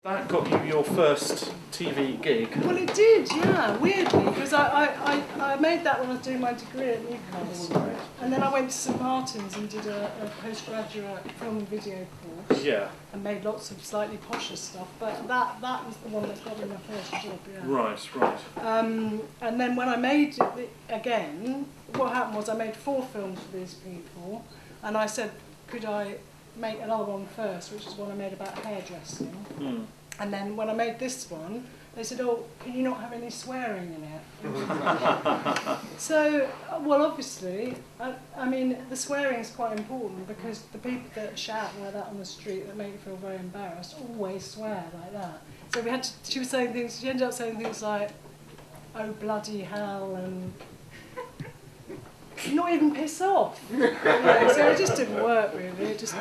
That got you your first TV gig. Well, it did, yeah, weirdly, because I made that when I was doing my degree at Newcastle. Right. And then I went to St Martin's and did a postgraduate film and video course. Yeah. And made lots of slightly posher stuff, but that was the one that got me my first job, yeah. Right, right. And then when I made it again, what happened was I made 4 films for these people, and I said, could I make another one first, which is one I made about hairdressing. Mm. And then when I made this one, they said, oh, can you not have any swearing in it? So, well, obviously, I mean, the swearing is quite important because the people that shout like that on the street that make you feel very embarrassed always swear like that. So we had to, she was saying things, she ended up saying things like, oh, bloody hell, and not even piss off. Yeah, so it just didn't work really. It just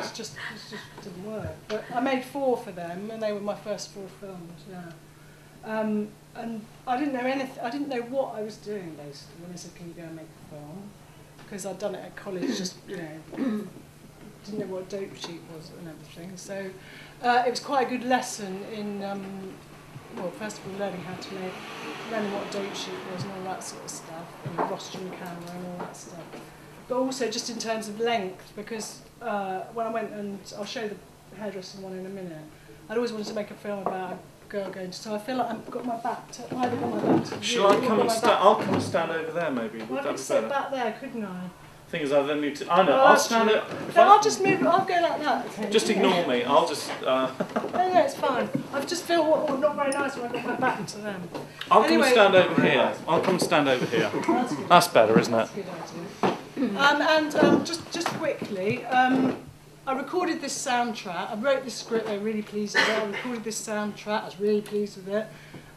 didn't work. But I made 4 for them, and they were my first 4 films. Yeah. And I didn't know anything. I didn't know what I was doing basically when they said, "Can you go and make a film?" Because I'd done it at college. Just didn't know what a dope sheet was and everything. So it was quite a good lesson in. Well, first of all, learning what a dope sheet was and all that sort of stuff, and the rostrum camera and all that stuff. But also just in terms of length, because when I went, and I'll show the hairdressing one in a minute, I'd always wanted to make a film about a girl going to, so I feel like I've got my back to, either got my back to Shall I come and stand? I'll come and stand over there maybe. Well, I could be sit better? back there, couldn't I? Thing is, I then need to. I know. Oh, I'll stand it. No, I'll just move. I'll go like that. Okay. Just ignore me. I'll just. No, it's fine. I just feel not very nice when I've got my back to them. I'll Anyway. come and stand over here. I'll come and stand over here. That's better, isn't it? That's a good idea. Just quickly, I recorded this soundtrack. I wrote this script. I was really pleased with it. I recorded this soundtrack. I was really pleased with it.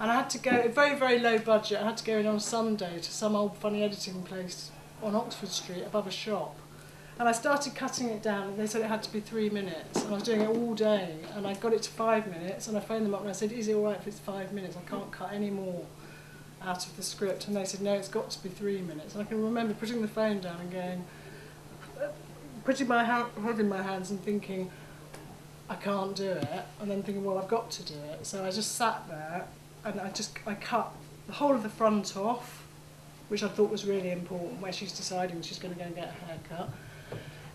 And I had to go, very, very low budget. I had to go in on Sunday to some old funny editing place on Oxford Street above a shop. And I started cutting it down, and they said it had to be 3 minutes. And I was doing it all day, and I got it to 5 minutes, and I phoned them up and I said, is it all right if it's 5 minutes? I can't cut any more out of the script. And they said, no, it's got to be 3 minutes. And I can remember putting the phone down and going, putting my head in my hands and thinking, I can't do it. And then thinking, well, I've got to do it. So I just sat there, and I cut the whole of the front off, which I thought was really important, where she's deciding she's going to go and get a haircut.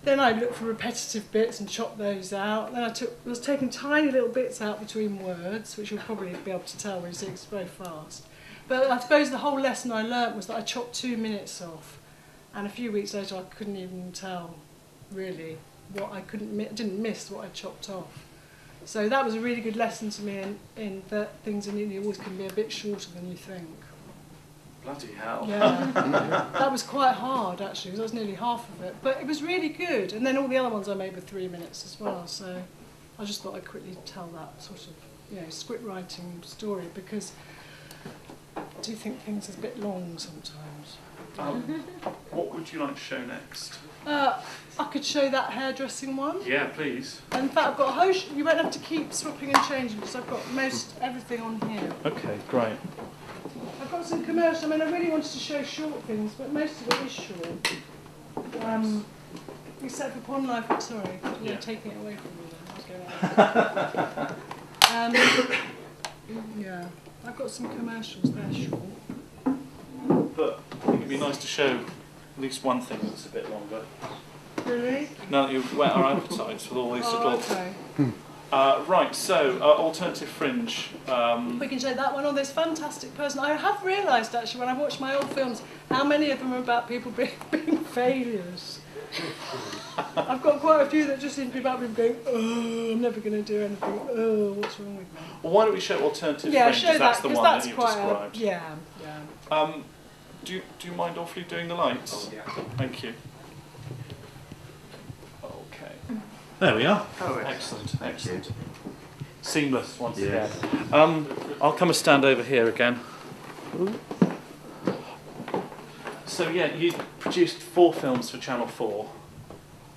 Then I looked for repetitive bits and chopped those out. Then I was taking tiny little bits out between words, which you'll probably be able to tell when you see it's very fast. But I suppose the whole lesson I learnt was that I chopped 2 minutes off, and a few weeks later I couldn't even tell, really, what I didn't miss what I chopped off. So that was a really good lesson to me in that things in India always can be a bit shorter than you think. Bloody hell. Yeah, that was quite hard actually, because I was nearly half of it. But it was really good. And then all the other ones I made were 3 minutes as well. So I just thought I'd quickly tell that sort of, script writing story, because I do think things are a bit long sometimes. What would you like to show next? I could show that hairdressing one. Yeah, please. In fact, I've got a whole. You won't have to keep swapping and changing because I've got most everything on here. Okay, great. I've got some commercial. I mean, I really wanted to show short things, but most of it is short. Except for Pond Life. Sorry, you're taking it away from me. Yeah, I've got some commercials. They're short. But I think it'd be nice to show at least one thing that's a bit longer. Really? Now that you've whet our appetites with all these little. Okay. Right, so alternative fringe. We can show that one on this fantastic person. I have realised actually when I watch my old films how many of them are about people being failures. I've got quite a few that just seem to be about people going, oh, I'm never going to do anything. Oh, what's wrong with me? Well, why don't we show alternative fringe? Yeah, show that's that, the one that's that you've quite described. yeah. Do you mind awfully doing the lights? Oh, yeah. Thank you. Okay. There we are. Oh, Excellent, excellent. Seamless once Yeah. again. I'll come and stand over here again. So yeah, you produced 4 films for Channel 4.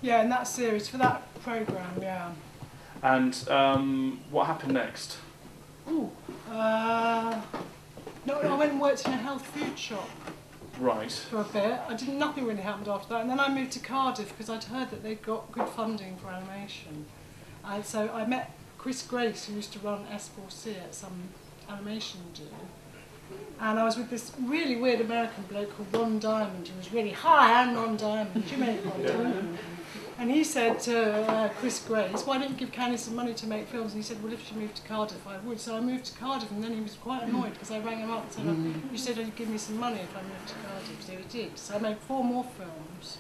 Yeah, in that series, for that programme, yeah. And what happened next? Ooh. No, I went and worked in a health food shop Right. for a bit. Nothing really happened after that. And then I moved to Cardiff because I'd heard that they'd got good funding for animation. And so I met Chris Grace, who used to run S4C at some animation do. And I was with this really weird American bloke called Ron Diamond, who was really, hi, I'm Ron Diamond. Do you remember Ron Diamond? And he said to Chris Grace, why don't you give Candy some money to make films? And he said, well, if she moved to Cardiff, I would. So I moved to Cardiff, and then he was quite annoyed because I rang him up and said, you said you'd give me some money if I moved to Cardiff. So he did. So I made 4 more films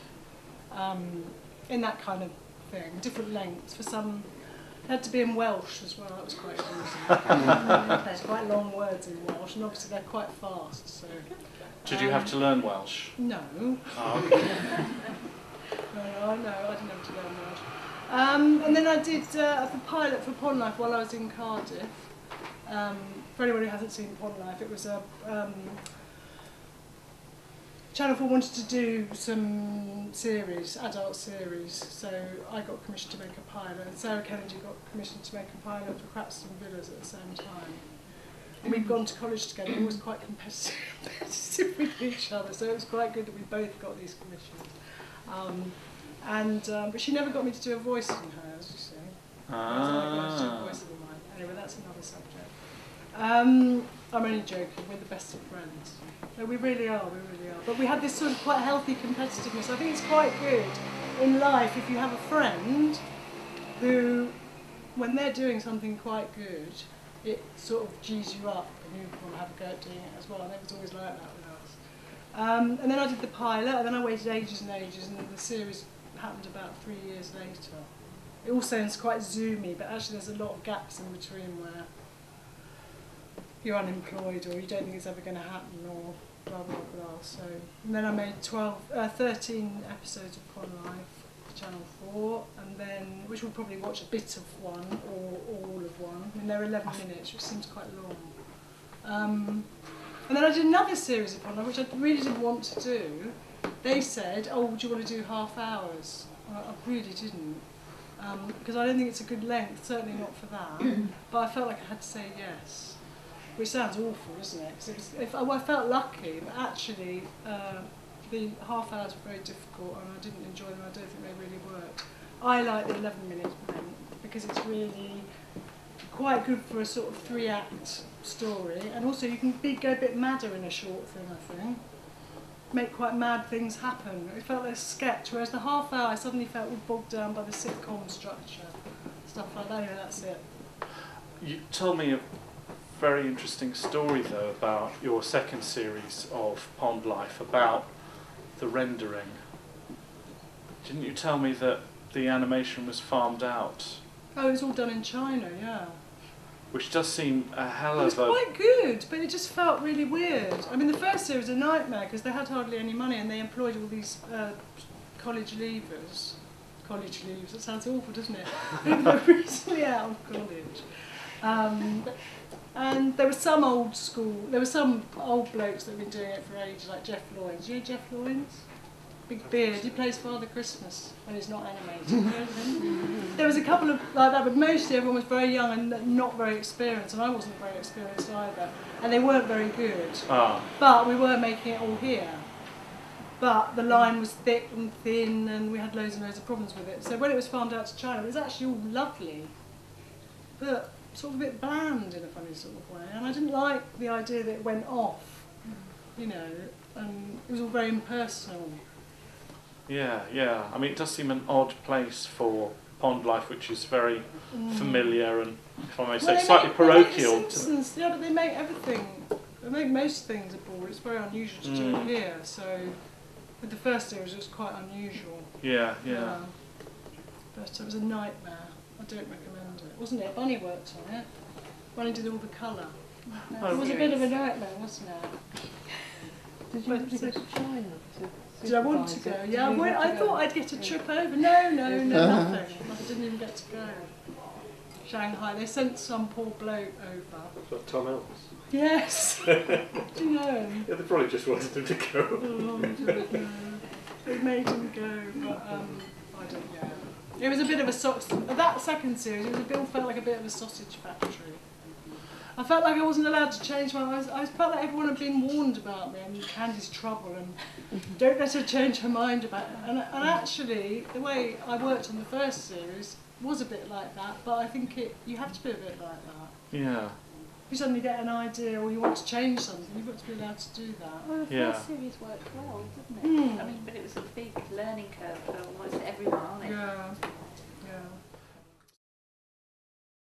in that kind of thing, different lengths for some. It had to be in Welsh as well, that was quite amusing. There's quite long words in Welsh, and obviously they're quite fast. So. Did you have to learn Welsh? No. Oh, okay. No, I didn't have to learn Welsh. And then I did the pilot for Pond Life while I was in Cardiff. For anyone who hasn't seen Pond Life, it was a Channel 4 wanted to do some series, adult series, so I got commissioned to make a pilot, and Sarah Kennedy got commissioned to make a pilot for Cratston Villas at the same time. And we'd gone to college together, and we was quite competitive with each other, so it was quite good that we both got these commissions. But she never got me to do a voice in hers, you see. Anyway, that's another subject. I'm only joking, we're the best of friends. No, we really are. But we had this sort of quite healthy competitiveness. I think it's quite good in life if you have a friend who, when they're doing something quite good, it sort of G's you up and you want to have a go at doing it as well. And it was always like that with us. And then I did the pilot, and then I waited ages and ages, and then the series happened about 3 years later. It all sounds quite zoomy, but actually there's a lot of gaps in between where you're unemployed or you don't think it's ever going to happen or blah blah blah. So, and then I made 13 episodes of Pond Life for Channel 4, and then, which we'll probably watch a bit of one or all of one. I mean, they're 11 minutes, which seems quite long. And then I did another series of Pond Life, which I really didn't want to do. They said, oh, would you want to do half hours? I really didn't. Because I don't think it's a good length, certainly not for that. But I felt like I had to say yes. Which sounds awful, isn't it? Because I felt lucky, but actually the half hours were very difficult and I didn't enjoy them. I don't think they really worked. I like the 11-minute length because it's really quite good for a sort of 3-act story, and also you can go a bit madder in a short thing, I think. Make quite mad things happen. It felt like a sketch, whereas the half hour I suddenly felt was bogged down by the sitcom structure, stuff like that. Anyway, that's it. You told me a very interesting story though about your second series of Pond Life, about the rendering. Didn't you tell me that the animation was farmed out? Oh, it was all done in China, yeah. Which does seem a hell of a... It was quite good, but it just felt really weird. I mean, the first series was a nightmare because they had hardly any money and they employed all these college leavers. College leavers, that sounds awful, doesn't it? They were recently out of college. And there were some old blokes that had been doing it for ages, like Jeff Loynes. You know Jeff Loynes? Big beard. He plays Father Christmas when he's not animated. You know him? There was a couple of like that, but mostly everyone was very young and not very experienced, and I wasn't very experienced either. And they weren't very good. Ah. But we were making it all here. But the line was thick and thin, and we had loads and loads of problems with it. So when it was farmed out to China, it was actually all lovely, but sort of a bit bland in a funny sort of way. And I didn't like the idea that it went off, you know, and it was all very impersonal. Yeah, yeah. I mean, it does seem an odd place for Pond Life, which is very familiar and, if I may say, slightly parochial. Yeah, but they make everything. They make most things abroad. It's very unusual to do it here. So, with the first series, it was quite unusual. Yeah, yeah. But it was a nightmare. I don't recommend it. Wasn't it? Bunny worked on it. Bunny did all the colour. It was a bit of a nightmare, wasn't it? Did you want to go to China? Did I want to go? Yeah, I thought I'd get a trip over. No, nothing. I didn't even get to go. Shanghai. They sent some poor bloke over. What, Tom Ellis? Yes. Do you know him? Yeah, they probably just wanted him to go. Oh, I don't know. They made him go, but I don't know. It was a bit of a that second series. It felt like a bit of a sausage factory. I felt like I wasn't allowed to change my mind. I felt like everyone had been warned about me and Candy's trouble and don't let her change her mind about it. And actually, the way I worked on the first series was a bit like that, but I think you have to be a bit like that. Yeah. If you suddenly get an idea or you want to change something, you've got to be allowed to do that. Well, the Yeah. first series worked well, didn't it? I mean, but it was a big learning curve for almost everyone, wasn't it? Yeah.